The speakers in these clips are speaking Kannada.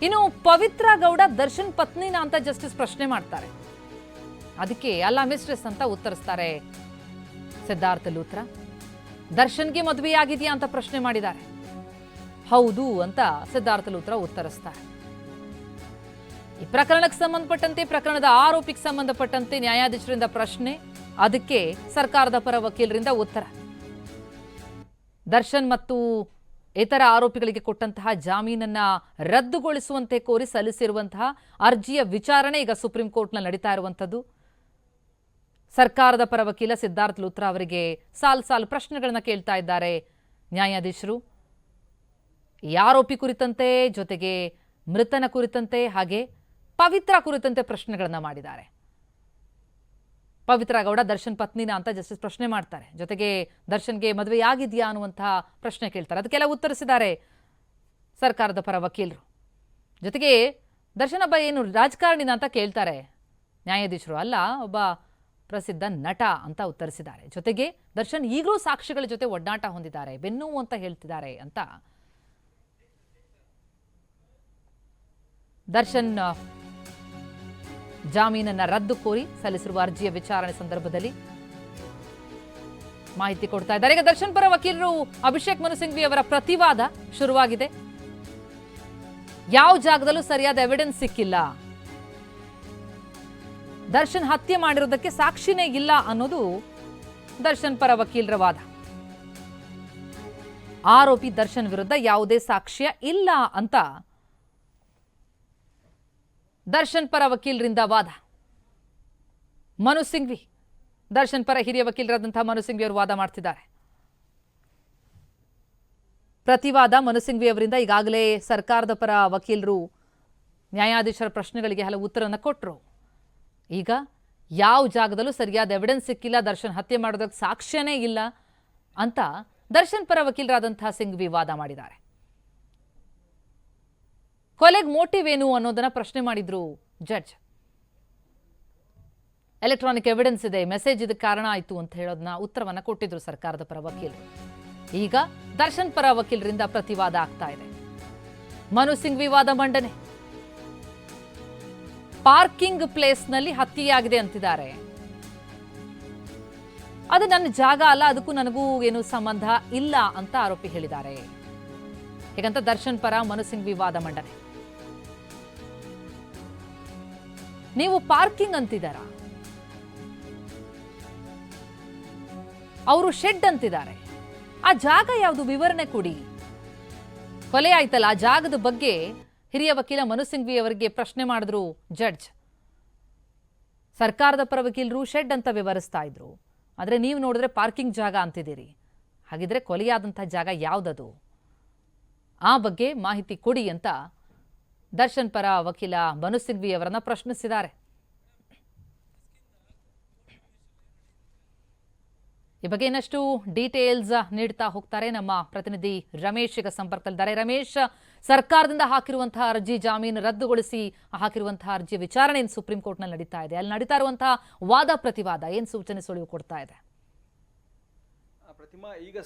ಇನ್ನು ಪವಿತ್ರ ಗೌಡ ದರ್ಶನ್ ಪತ್ನಿನ ಅಂತ ಜಸ್ಟಿಸ್ ಪ್ರಶ್ನೆ ಮಾಡ್ತಾರೆ. ಅದಕ್ಕೆ ಅಲ್ಲ ಮಿಸ್ಟ್ರೆಸ್ ಅಂತ ಉತ್ತರಿಸ್ತಾರೆ ಸಿದ್ಧಾರ್ಥ ಲೂಥ್ರಾ. ದರ್ಶನ್ಗೆ ಮದುವೆ ಆಗಿದೆಯಾ ಅಂತ ಪ್ರಶ್ನೆ ಮಾಡಿದ್ದಾರೆ. ಹೌದು ಅಂತ ಸಿದ್ಧಾರ್ಥ ಲೂಥ್ರಾ ಉತ್ತರಿಸ್ತಾರೆ. ಈ ಪ್ರಕರಣಕ್ಕೆ ಸಂಬಂಧಪಟ್ಟಂತೆ, ಪ್ರಕರಣದ ಆರೋಪಿಗೆ ಸಂಬಂಧಪಟ್ಟಂತೆ ನ್ಯಾಯಾಧೀಶರಿಂದ ಪ್ರಶ್ನೆ, ಅದಕ್ಕೆ ಸರ್ಕಾರದ ಪರ ವಕೀಲರಿಂದ ಉತ್ತರ. ದರ್ಶನ್ ಮತ್ತು ಇತರ ಆರೋಪಿಗಳಿಗೆ ಕೊಟ್ಟಂತಹ ಜಾಮೀನನ್ನ ರದ್ದುಗೊಳಿಸುವಂತೆ ಕೋರಿ ಸಲ್ಲಿಸಿರುವಂತಹ ಅರ್ಜಿಯ ವಿಚಾರಣೆ ಈಗ ಸುಪ್ರೀಂ ಕೋರ್ಟ್ನಲ್ಲಿ ನಡೀತಾ ಇರುವಂಥದ್ದು. ಸರ್ಕಾರದ ಪರ ವಕೀಲ ಸಿದ್ಧಾರ್ಥ ಲೂಥ್ರಾ ಅವರಿಗೆ ಸಾಲು ಪ್ರಶ್ನೆಗಳನ್ನ ಕೇಳ್ತಾ ಇದ್ದಾರೆ ನ್ಯಾಯಾಧೀಶರು. ಈ ಆರೋಪಿ ಕುರಿತಂತೆ, ಜೊತೆಗೆ ಮೃತನ ಕುರಿತಂತೆ, ಹಾಗೆ ಪವಿತ್ರ ಕುರಿತಂತೆ ಪ್ರಶ್ನೆಗಳನ್ನ ಮಾಡಿದ್ದಾರೆ. ಪವಿತ್ರ ಗೌಡ ದರ್ಶನ್ ಪತ್ನಿನ ಅಂತ ಜಸ್ಟಿಸ್ ಪ್ರಶ್ನೆ ಮಾಡ್ತಾರೆ. ಜೊತೆಗೆ ದರ್ಶನ್ಗೆ ಮದುವೆ ಆಗಿದೆಯಾ ಅನ್ನುವಂತಹ ಪ್ರಶ್ನೆ ಕೇಳ್ತಾರೆ. ಅದಕ್ಕೆಲ್ಲ ಉತ್ತರಿಸಿದ್ದಾರೆ ಸರ್ಕಾರದ ಪರ ವಕೀಲರು. ಜೊತೆಗೆ ದರ್ಶನ್ ಒಬ್ಬ ಏನು ರಾಜಕಾರಣಿನ ಅಂತ ಕೇಳ್ತಾರೆ ನ್ಯಾಯಾಧೀಶರು. ಅಲ್ಲ, ಒಬ್ಬ ಪ್ರಸಿದ್ಧ ನಟ ಅಂತ ಉತ್ತರಿಸಿದ್ದಾರೆ. ಜೊತೆಗೆ ದರ್ಶನ್ ಈಗಲೂ ಸಾಕ್ಷಿಗಳ ಜೊತೆ ಒಡನಾಟ ಹೊಂದಿದ್ದಾರೆ, ಬೆನ್ನು ಅಂತ ಹೇಳ್ತಿದ್ದಾರೆ ಅಂತ ದರ್ಶನ್ ಜಾಮೀನನ್ನ ರದ್ದು ಕೋರಿ ಸಲ್ಲಿಸಿರುವ ಅರ್ಜಿಯ ವಿಚಾರಣೆ ಸಂದರ್ಭದಲ್ಲಿ ಮಾಹಿತಿ ಕೊಡ್ತಾ ಇದ್ದಾರೆ. ಈಗ ದರ್ಶನ್ ಪರ ವಕೀಲರು ಅಭಿಷೇಕ್ ಮನು ಸಿಂಘ್ವಿ ಅವರ ಪ್ರತಿವಾದ ಶುರುವಾಗಿದೆ. ಯಾವ ಜಾಗದಲ್ಲೂ ಸರಿಯಾದ ಎವಿಡೆನ್ಸ್ ಸಿಕ್ಕಿಲ್ಲ, ದರ್ಶನ್ ಹತ್ಯೆ ಮಾಡಿರೋದಕ್ಕೆ ಸಾಕ್ಷಿನೇ ಇಲ್ಲ ಅನ್ನೋದು ದರ್ಶನ್ ಪರ ವಕೀಲರ ವಾದ. ಆರೋಪಿ ದರ್ಶನ್ ವಿರುದ್ಧ ಯಾವುದೇ ಸಾಕ್ಷ್ಯ ಇಲ್ಲ ಅಂತ ದರ್ಶನ್ ಪರ ವಕೀಲರಿಂದ ವಾದ. ಮನು ಸಿಂಘ್ವಿ, ದರ್ಶನ್ ಪರ ಹಿರಿಯ ವಕೀಲರಾದಂತಹ ಮನು ಸಿಂಘ್ವಿ ಅವರು ವಾದ ಮಾಡ್ತಿದ್ದಾರೆ. ಪ್ರತಿವಾದ ಮನು ಸಿಂಘ್ವಿ ಅವರಿಂದ ಈಗಾಗಲೇ ಸರ್ಕಾರದ ಪರ ವಕೀಲರು ನ್ಯಾಯಾಧೀಶರ ಪ್ರಶ್ನೆಗಳಿಗೆ ಹಲವು ಉತ್ತರವನ್ನು ಕೊಟ್ಟರು. ಈಗ ಯಾವ ಜಾಗದಲ್ಲೂ ಸರಿಯಾದ ಎವಿಡೆನ್ಸ್ ಸಿಕ್ಕಿಲ್ಲ, ದರ್ಶನ್ ಹತ್ಯೆ ಮಾಡೋದಕ್ಕೆ ಸಾಕ್ಷ್ಯನೇ ಇಲ್ಲ ಅಂತ ದರ್ಶನ್ ಪರ ವಕೀಲರಾದಂತಹ ಸಿಂಘ್ವಿ ವಾದ ಮಾಡಿದ್ದಾರೆ. ಕೊಲೆಗೆ ಮೋಟಿವ್ ಏನು ಅನ್ನೋದನ್ನ ಪ್ರಶ್ನೆ ಮಾಡಿದ್ರು ಜಡ್ಜ್. ಎಲೆಕ್ಟ್ರಾನಿಕ್ ಎವಿಡೆನ್ಸ್ ಇದೆ, ಮೆಸೇಜ್ ಇದಕ್ಕೆ ಕಾರಣ ಆಯಿತು ಅಂತ ಹೇಳೋದನ್ನ ಉತ್ತರವನ್ನ ಕೊಟ್ಟಿದ್ರು ಸರ್ಕಾರದ ಪರ ವಕೀಲರು. ಈಗ ದರ್ಶನ್ ಪರ ವಕೀಲರಿಂದ ಪ್ರತಿವಾದ ಆಗ್ತಾ ಇದೆ. ಮನು ಸಿಂಘ್ವಿ ವಾದ ಮಂಡನೆ. ಪಾರ್ಕಿಂಗ್ ಪ್ಲೇಸ್ನಲ್ಲಿ ಹತ್ಯೆಯಾಗಿದೆ ಅಂತಿದ್ದಾರೆ. ಅದು ನನ್ನ ಜಾಗ ಅಲ್ಲ, ಅದಕ್ಕೂ ನನಗೂ ಏನು ಸಂಬಂಧ ಇಲ್ಲ ಅಂತ ಆರೋಪಿ ಹೇಳಿದ್ದಾರೆ. ಹೀಗಂತ ದರ್ಶನ್ ಪರ ಮನು ಸಿಂಘ್ವಿ ವಾದ ಮಂಡನೆ. ನೀವು ಪಾರ್ಕಿಂಗ್ ಅಂತಿದಾರ, ಅವರು ಶೆಡ್ ಅಂತಿದ್ದಾರೆ. ಆ ಜಾಗ ಯಾವುದು ವಿವರಣೆ ಕೊಡಿ. ಕೊಲೆ ಆಯ್ತಲ್ಲ, ಆ ಜಾಗದ ಬಗ್ಗೆ ಹಿರಿಯ ವಕೀಲ ಮನು ಸಿಂಘ್ವಿ ಅವರಿಗೆ ಪ್ರಶ್ನೆ ಮಾಡಿದ್ರು ಜಡ್ಜ್. ಸರ್ಕಾರದ ಪರ ವಕೀಲರು ಶೆಡ್ ಅಂತ ವಿವರಿಸ್ತಾ ಇದ್ರು, ಆದರೆ ನೀವು ನೋಡಿದ್ರೆ ಪಾರ್ಕಿಂಗ್ ಜಾಗ ಅಂತಿದ್ದೀರಿ. ಹಾಗಿದ್ರೆ ಕೊಲೆಯಾದಂತಹ ಜಾಗ ಯಾವುದದು, ಆ ಬಗ್ಗೆ ಮಾಹಿತಿ ಕೊಡಿ ಅಂತ ದರ್ಶನ್ ಪರ ವಕೀಲ ಮನು ಸಿಂಘ್ವಿ ಅವರನ್ನ ಪ್ರಶ್ನಿಸಿದ್ದಾರೆ. ಈ ಬಗ್ಗೆ ಇನ್ನಷ್ಟು ಡೀಟೇಲ್ಸ್ ನೀಡ್ತಾ ಹೋಗ್ತಾರೆ ನಮ್ಮ ಪ್ರತಿನಿಧಿ ರಮೇಶ್ ಈಗ ಸಂಪರ್ಕದಲ್ಲಿದ್ದಾರೆ. ರಮೇಶ್, ಸರ್ಕಾರದಿಂದ ಹಾಕಿರುವಂತಹ ಅರ್ಜಿ ಜಾಮೀನು ರದ್ದುಗೊಳಿಸಿ ಹಾಕಿರುವಂತಹ ಅರ್ಜಿಯ ವಿಚಾರಣೆ ಸುಪ್ರೀಂ ಕೋರ್ಟ್ನಲ್ಲಿ ನಡೀತಾ ಇದೆ. ಅಲ್ಲಿ ನಡೀತಾ ಇರುವಂತಹ ವಾದ ಪ್ರತಿವಾದ ಏನು ಸೂಚನೆ ಸುಳಿವು ಕೊಡ್ತಾ ಇದೆ? ಪ್ರತಿಮಾ,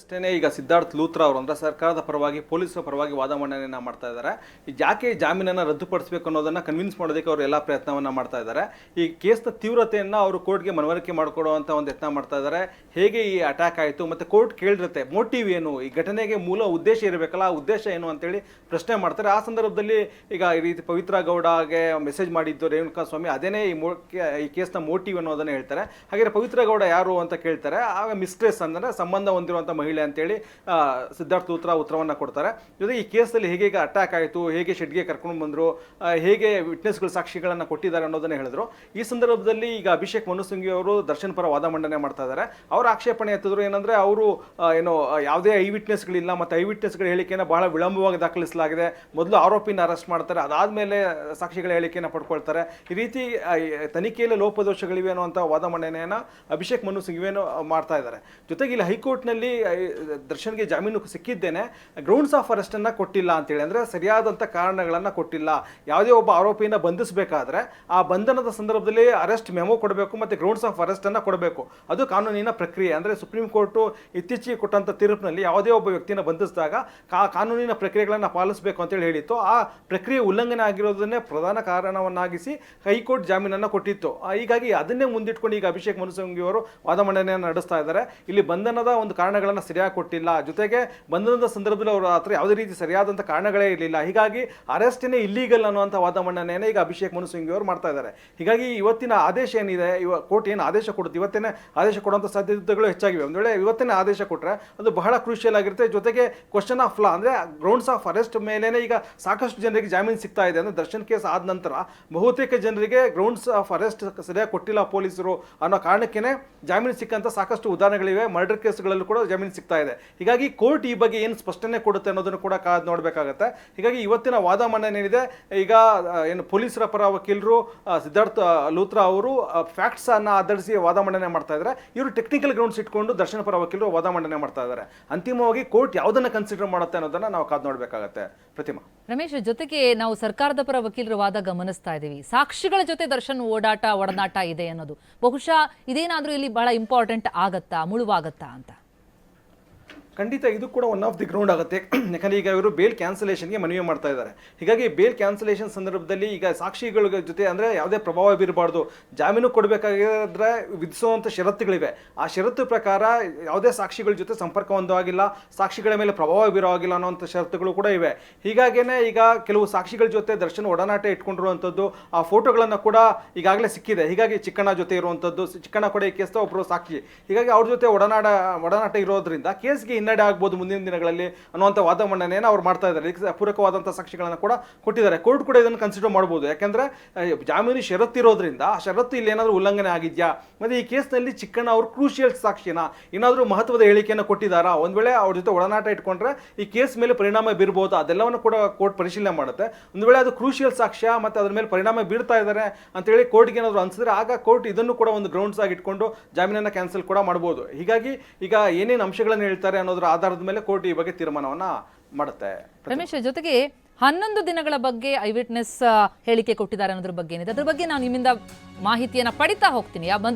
ಈಗ ಸಿದ್ಧಾರ್ಥ ಲೂಥ್ರಾ ಅವರು ಅಂದ್ರೆ ಸರ್ಕಾರದ ಪರವಾಗಿ ಪೊಲೀಸರ ಪರವಾಗಿ ವಾದ ಮಂಡನೆಯನ್ನ ಮಾಡ್ತಾ ಇದ್ದಾರೆ. ಯಾಕೆ ಜಾಮೀನನ್ನು ರದ್ದುಪಡಿಸಬೇಕು ಅನ್ನೋದನ್ನ ಕನ್ವಿನ್ಸ್ ಮಾಡೋದಕ್ಕೆ ಅವರು ಎಲ್ಲ ಪ್ರಯತ್ನವನ್ನ ಮಾಡ್ತಾ ಇದ್ದಾರೆ. ಈ ಕೇಸ್ನ ತೀವ್ರತೆಯನ್ನ ಅವರು ಕೋರ್ಟ್ಗೆ ಮನವರಿಕೆ ಮಾಡಿಕೊಡುವಂತ ಒಂದು ಯತ್ನ ಮಾಡ್ತಾ ಇದ್ದಾರೆ. ಹೇಗೆ ಈ ಅಟ್ಯಾಕ್ ಆಯಿತು, ಮತ್ತೆ ಕೋರ್ಟ್ ಕೇಳಿರುತ್ತೆ ಮೋಟಿವ್ ಏನು, ಈ ಘಟನೆಗೆ ಮೂಲ ಉದ್ದೇಶ ಇರಬೇಕಲ್ಲ, ಆ ಉದ್ದೇಶ ಏನು ಅಂತೇಳಿ ಪ್ರಶ್ನೆ ಮಾಡ್ತಾರೆ. ಆ ಸಂದರ್ಭದಲ್ಲಿ ಈಗ ಈ ರೀತಿ ಪವಿತ್ರ ಗೌಡಗೆ ಮೆಸೇಜ್ ಮಾಡಿದ್ದು ರೇಣುಕಾ ಸ್ವಾಮಿ, ಅದೇನೇ ಈ ಕೇಸ್ನ ಮೋಟಿವ್ ಅನ್ನೋದನ್ನ ಹೇಳ್ತಾರೆ. ಹಾಗೆ ಪವಿತ್ರ ಗೌಡ ಯಾರು ಅಂತ ಕೇಳ್ತಾರೆ. ಆಗ ಮಿಸ್ಟ್ರೆಸ್ ಅಂದ್ರೆ ಸಂಬಂಧ ಹೊಂದಿರುವಂಥ ಮಹಿಳೆ ಅಂತೇಳಿ ಸಿದ್ಧಾರ್ಥ ಲೂಥ್ರಾ ಉತ್ತರವನ್ನು ಕೊಡ್ತಾರೆ. ಜೊತೆಗೆ ಈ ಕೇಸಲ್ಲಿ ಹೇಗೆ ಅಟ್ಯಾಕ್ ಆಯಿತು, ಹೇಗೆ ಶೆಡ್ಗೆ ಕರ್ಕೊಂಡು ಬಂದರು, ಹೇಗೆ ವಿಟ್ನೆಸ್ಗಳು ಸಾಕ್ಷಿಗಳನ್ನು ಕೊಟ್ಟಿದ್ದಾರೆ ಅನ್ನೋದನ್ನೇ ಹೇಳಿದ್ರು. ಈ ಸಂದರ್ಭದಲ್ಲಿ ಈಗ ಅಭಿಷೇಕ್ ಮನು ಸಿಂಘ್ವಿ ಅವರು ದರ್ಶನ್ ಪರ ವಾದ ಮಂಡನೆ ಮಾಡ್ತಾ ಇದ್ದಾರೆ. ಅವರ ಆಕ್ಷೇಪಣೆ ಎತ್ತಿದ್ರು ಏನಂದ್ರೆ ಅವರು ಯಾವುದೇ ಐ ವಿಟ್ನೆಸ್ಗಳಿಲ್ಲ, ಮತ್ತು ಐ ವಿಟ್ನೆಸ್ಗಳ ಹೇಳಿಕೆಯನ್ನು ಬಹಳ ವಿಳಂಬವಾಗಿ ದಾಖಲಿಸಲಾಗಿದೆ. ಮೊದಲು ಆರೋಪಿನ ಅರೆಸ್ಟ್ ಮಾಡ್ತಾರೆ, ಅದಾದಮೇಲೆ ಸಾಕ್ಷಿಗಳ ಹೇಳಿಕೆಯನ್ನು ಪಡ್ಕೊಳ್ತಾರೆ. ಈ ರೀತಿ ತನಿಖೆಯಲ್ಲಿ ಲೋಪದೋಷಗಳಿವೆ ಅನ್ನುವಂಥ ವಾದ ಮಂಡನೆಯನ್ನು ಅಭಿಷೇಕ್ ಮನು ಸಿಂಘ್ವಿಯನ್ನು ಮಾಡ್ತಾ ಇದ್ದಾರೆ. ಜೊತೆಗೆ ಇಲ್ಲಿ ಹೈಕೋರ್ಟ್ನಲ್ಲಿ ದರ್ಶನ್ಗೆ ಜಾಮೀನು ಸಿಕ್ಕಿದ್ದೇನೆ ಗ್ರೌಂಡ್ಸ್ ಆಫ್ ಅರೆಸ್ಟನ್ನು ಕೊಟ್ಟಿಲ್ಲ ಅಂತೇಳಿ, ಅಂದರೆ ಸರಿಯಾದಂಥ ಕಾರಣಗಳನ್ನು ಕೊಟ್ಟಿಲ್ಲ. ಯಾವುದೇ ಒಬ್ಬ ಆರೋಪಿಯನ್ನು ಬಂಧಿಸಬೇಕಾದ್ರೆ ಆ ಬಂಧನದ ಸಂದರ್ಭದಲ್ಲಿ ಅರೆಸ್ಟ್ ಮೆಮೊ ಕೊಡಬೇಕು ಮತ್ತು ಗ್ರೌಂಡ್ಸ್ ಆಫ್ ಅರೆಸ್ಟನ್ನು ಕೊಡಬೇಕು. ಅದು ಕಾನೂನಿನ ಪ್ರಕ್ರಿಯೆ. ಅಂದರೆ ಸುಪ್ರೀಂ ಕೋರ್ಟು ಇತ್ತೀಚೆಗೆ ಕೊಟ್ಟಂಥ ತೀರ್ಪಿನಲ್ಲಿ ಯಾವುದೇ ಒಬ್ಬ ವ್ಯಕ್ತಿಯನ್ನು ಬಂಧಿಸಿದಾಗ ಕಾನೂನಿನ ಪ್ರಕ್ರಿಯೆಗಳನ್ನು ಪಾಲಿಸಬೇಕು ಅಂತೇಳಿ ಹೇಳಿತ್ತು. ಆ ಪ್ರಕ್ರಿಯೆ ಉಲ್ಲಂಘನೆ ಆಗಿರೋದನ್ನೇ ಪ್ರಧಾನ ಕಾರಣವನ್ನಾಗಿಸಿ ಹೈಕೋರ್ಟ್ ಜಾಮೀನನ್ನು ಕೊಟ್ಟಿತ್ತು. ಹೀಗಾಗಿ ಅದನ್ನೇ ಮುಂದಿಟ್ಕೊಂಡು ಈಗ ಅಭಿಷೇಕ್ ಮನು ಸಿಂಘ್ವಿ ಅವರು ವಾದ ಮಂಡನೆಯನ್ನು ನಡೆಸ್ತಾ ಇದ್ದಾರೆ. ಇಲ್ಲಿ ಬಂಧನದ ಒಂದು ಕಾರಣಗಳನ್ನು ಸರಿಯಾಗಿ ಕೊಟ್ಟಿಲ್ಲ, ಜೊತೆಗೆ ಬಂಧನದ ಸಂದರ್ಭದಲ್ಲಿ ಅವರು ಹತ್ರ ಯಾವುದೇ ರೀತಿ ಸರಿಯಾದಂಥ ಕಾರಣಗಳೇ ಇರಲಿಲ್ಲ, ಹೀಗಾಗಿ ಅರೆಸ್ಟೇನೆ ಇಲ್ಲೀಗಲ್ ಅನ್ನುವಂಥ ವಾದ ಮಂಡನೆಯನ್ನು ಈಗ ಅಭಿಷೇಕ್ ಮನು ಸಿಂಘ್ವಿ ಅವರು ಮಾಡ್ತಾ ಇದ್ದಾರೆ. ಹೀಗಾಗಿ ಇವತ್ತಿನ ಆದೇಶ ಏನಿದೆ, ಕೋರ್ಟ್ ಏನು ಆದೇಶ ಕೊಡುತ್ತೆ, ಇವತ್ತೇನೆ ಆದೇಶ ಕೊಡುವಂಥ ಸಾಧ್ಯತೆಗಳು ಹೆಚ್ಚಾಗಿವೆ. ಒಂದು ವೇಳೆ ಇವತ್ತೇನೆ ಆದೇಶ ಕೊಟ್ಟರೆ ಅದು ಬಹಳ ಕ್ರೂಷಿಯಲ್ ಆಗಿರುತ್ತೆ. ಜೊತೆಗೆ ಕ್ವಶನ್ ಆಫ್ ಲಾ ಅಂದರೆ ಗ್ರೌಂಡ್ಸ್ ಆಫ್ ಅರೆಸ್ಟ್ ಮೇಲೇನೆ ಈಗ ಸಾಕಷ್ಟು ಜನರಿಗೆ ಜಾಮೀನು ಸಿಗ್ತಾ ಇದೆ. ಅಂದರೆ ದರ್ಶನ್ ಕೇಸ್ ಆದ ನಂತರ ಬಹುತೇಕ ಜನರಿಗೆ ಗ್ರೌಂಡ್ಸ್ ಆಫ್ ಅರೆಸ್ಟ್ ಸರಿಯಾಗಿ ಕೊಟ್ಟಿಲ್ಲ ಪೊಲೀಸರು ಅನ್ನೋ ಕಾರಣಕ್ಕೇ ಜಾಮೀನು ಸಿಕ್ಕಂಥ ಸಾಕಷ್ಟು ಉದಾಹರಣೆಗಳಿವೆ. ಮರ್ಡರ್ ಕೇಸ್ಗಳಲ್ಲೂ ಕೂಡ ಜಾಮೀನು ಸಿಗ್ತಾ ಇದೆ. ಹೀಗಾಗಿ ಕೋರ್ಟ್ ಈ ಬಗ್ಗೆ ಏನು ಸ್ಪಷ್ಟನೆ ಕೊಡುತ್ತೆ ಅನ್ನೋದನ್ನು ಕೂಡ ಕಾದು ನೋಡಬೇಕಾಗತ್ತೆ. ಹೀಗಾಗಿ ಇವತ್ತಿನ ವಾದ ಮಂಡನೆ ಏನಿದೆ, ಈಗ ಏನು ಪೊಲೀಸರ ಪರ ವಕೀಲರು ಸಿದ್ಧಾರ್ಥ ಲೂಥ್ರಾ ಅವರು ಫ್ಯಾಕ್ಟ್ಸ್ ಅನ್ನು ಆಧರಿಸಿ ವಾದ ಮಂಡನೆ ಮಾಡ್ತಾ ಇದ್ದಾರೆ. ಇವರು ಟೆಕ್ನಿಕಲ್ ಗ್ರೌಂಡ್ಸ್ ಇಟ್ಕೊಂಡು ದರ್ಶನ ಪರ ವಕೀಲರು ವಾದ ಮಂಡನೆ ಮಾಡ್ತಾ ಇದ್ದಾರೆ. ಅಂತಿಮವಾಗಿ ಕೋರ್ಟ್ ಯಾವುದನ್ನು ಕನ್ಸಿಡರ್ ಮಾಡುತ್ತೆ ಅನ್ನೋದನ್ನ ನಾವು ಕಾದು ನೋಡಬೇಕಾಗತ್ತೆ. ಪ್ರತಿಮಾ. ರಮೇಶ್, ಜೊತೆಗೆ ನಾವು ಸರ್ಕಾರದ ಪರ ವಕೀಲರ ವಾದ ಗಮನಿಸ್ತಾ ಇದ್ದೀವಿ. ಸಾಕ್ಷಿಗಳ ಜೊತೆ ದರ್ಶನ್ ಒಡನಾಟ ಇದೆ ಅನ್ನೋದು ಬಹುಶಃ ಇದೇನಾದ್ರೂ ಇಲ್ಲಿ ಬಹಳ ಇಂಪಾರ್ಟೆಂಟ್ ಆಗತ್ತಾ, ಮುಳುವಾಗತ್ತಾ ಅಂತ? ಖಂಡಿತ ಇದು ಕೂಡ ಒನ್ ಆಫ್ ದಿ ಗ್ರೌಂಡ್ ಆಗುತ್ತೆ. ಯಾಕಂದರೆ ಈಗ ಇವರು ಬೇಲ್ ಕ್ಯಾನ್ಸಲೇಷನ್ಗೆ ಮನವಿ ಮಾಡ್ತಾ ಇದ್ದಾರೆ. ಹೀಗಾಗಿ ಬೇಲ್ ಕ್ಯಾನ್ಸಲೇಷನ್ ಸಂದರ್ಭದಲ್ಲಿ ಈಗ ಸಾಕ್ಷಿಗಳ ಜೊತೆ ಅಂದರೆ ಯಾವುದೇ ಪ್ರಭಾವ ಬೀರಬಾರ್ದು, ಜಾಮೀನು ಕೊಡಬೇಕಾಗಿದ್ರೆ ವಿಧಿಸುವಂಥ ಷರತ್ತುಗಳಿವೆ. ಆ ಷರತ್ತು ಪ್ರಕಾರ ಯಾವುದೇ ಸಾಕ್ಷಿಗಳ ಜೊತೆ ಸಂಪರ್ಕ ಹೊಂದುವಾಗಿಲ್ಲ, ಸಾಕ್ಷಿಗಳ ಮೇಲೆ ಪ್ರಭಾವ ಬೀರೋ ಆಗಿಲ್ಲ ಅನ್ನೋಂಥ ಷರತ್ತುಗಳು ಕೂಡ ಇವೆ. ಹೀಗಾಗಿಯೇ ಈಗ ಕೆಲವು ಸಾಕ್ಷಿಗಳ ಜೊತೆ ದರ್ಶನ್ ಒಡನಾಟ ಇಟ್ಕೊಂಡಿರುವಂಥದ್ದು ಆ ಫೋಟೋಗಳನ್ನು ಕೂಡ ಈಗಾಗಲೇ ಸಿಕ್ಕಿದೆ. ಹೀಗಾಗಿ ಚಿಕ್ಕಣ್ಣ ಜೊತೆ ಇರುವಂಥದ್ದು, ಚಿಕ್ಕಣ್ಣ ಕೂಡ ಈ ಕೇಸ್ನ ಒಬ್ಬರು ಸಾಕ್ಷಿ. ಹೀಗಾಗಿ ಅವ್ರ ಜೊತೆ ಒಡನಾಟ ಇರೋದ್ರಿಂದ ಕೇಸ್ಗೆ ಹಿನ್ನಡೆ ಆಗ್ಬೋದು ಮುಂದಿನ ದಿನಗಳಲ್ಲಿ ಅನ್ನುವಂಥ ವಾದ ಮಂಡನೆಯನ್ನು ಅವ್ರು ಮಾಡ್ತಾ ಇದ್ದಾರೆ. ಇದಕ್ಕೆ ಪೂರಕವಾದಂಥ ಸಾಕ್ಷಿಗಳನ್ನು ಕೂಡ ಕೊಟ್ಟಿದ್ದಾರೆ. ಕೋರ್ಟ್ ಕೂಡ ಇದನ್ನು ಕನ್ಸಿಡರ್ ಮಾಡ್ಬೋದು. ಯಾಕೆಂದರೆ ಜಾಮೀನು ಷರತ್ತು ಇರೋದ್ರಿಂದ ಆ ಷರತ್ತು ಇಲ್ಲಿ ಏನಾದರೂ ಉಲ್ಲಂಘನೆ ಆಗಿದೆಯಾ, ಮತ್ತು ಈ ಕೇಸ್ನಲ್ಲಿ ಚಿಕ್ಕಣ್ಣ ಅವರು ಕ್ರೂಷಿಯಲ್ ಸಾಕ್ಷಿನ ಏನಾದರೂ ಮಹತ್ವದ ಹೇಳಿಕೆಯನ್ನು ಕೊಟ್ಟಿದ್ದಾರಾ, ಒಂದು ವೇಳೆ ಅವ್ರ ಜೊತೆ ಒಡನಾಟ ಇಟ್ಕೊಂಡ್ರೆ ಈ ಕೇಸ್ ಮೇಲೆ ಪರಿಣಾಮ ಬೀರ್ಬೋದು, ಅದೆಲ್ಲವನ್ನು ಕೂಡ ಕೋರ್ಟ್ ಪರಿಶೀಲನೆ ಮಾಡುತ್ತೆ. ಒಂದು ವೇಳೆ ಅದು ಕ್ರೂಷಿಯಲ್ ಸಾಕ್ಷ್ಯ ಮತ್ತು ಅದ್ರ ಮೇಲೆ ಪರಿಣಾಮ ಬೀರ್ತಾ ಇದ್ದಾರೆ ಅಂತೇಳಿ ಕೋರ್ಟ್ಗೆ ಏನಾದರೂ ಅನ್ಸಿದ್ರೆ ಆಗ ಕೋರ್ಟ್ ಇದನ್ನು ಕೂಡ ಒಂದು ಗ್ರೌಂಡ್ಸ್ ಆಗಿ ಇಟ್ಕೊಂಡು ಜಾಮೀನನ್ನು ಕ್ಯಾನ್ಸಲ್ ಕೂಡ ಮಾಡ್ಬೋದು. ಹೀಗಾಗಿ ಈಗ ಏನೇನು ಅಂಶಗಳನ್ನು ಹೇಳ್ತಾರೆ ಅನ್ನೋದ್ರ ಆಧಾರದ ಮೇಲೆ ಕೋರ್ಟ್ ಈ ಬಗ್ಗೆ ತೀರ್ಮಾನವನ್ನ ಮಾಡುತ್ತೆ. ರಮೇಶ್, ಜೊತೆಗೆ 11 ದಿನಗಳ ಬಗ್ಗೆ ಐ ವಿಟ್ನೆಸ್ ಹೇಳಿಕೆ ಕೊಟ್ಟಿದ್ದಾರೆ ಅನ್ನೋದ್ರ ಬಗ್ಗೆ ಏನಿದೆ, ಅದ್ರ ಬಗ್ಗೆ ನಾನು ನಿಮ್ಮಿಂದ ಮಾಹಿತಿಯನ್ನ ಪಡಿತಾ ಹೋಗ್ತೀನಿ.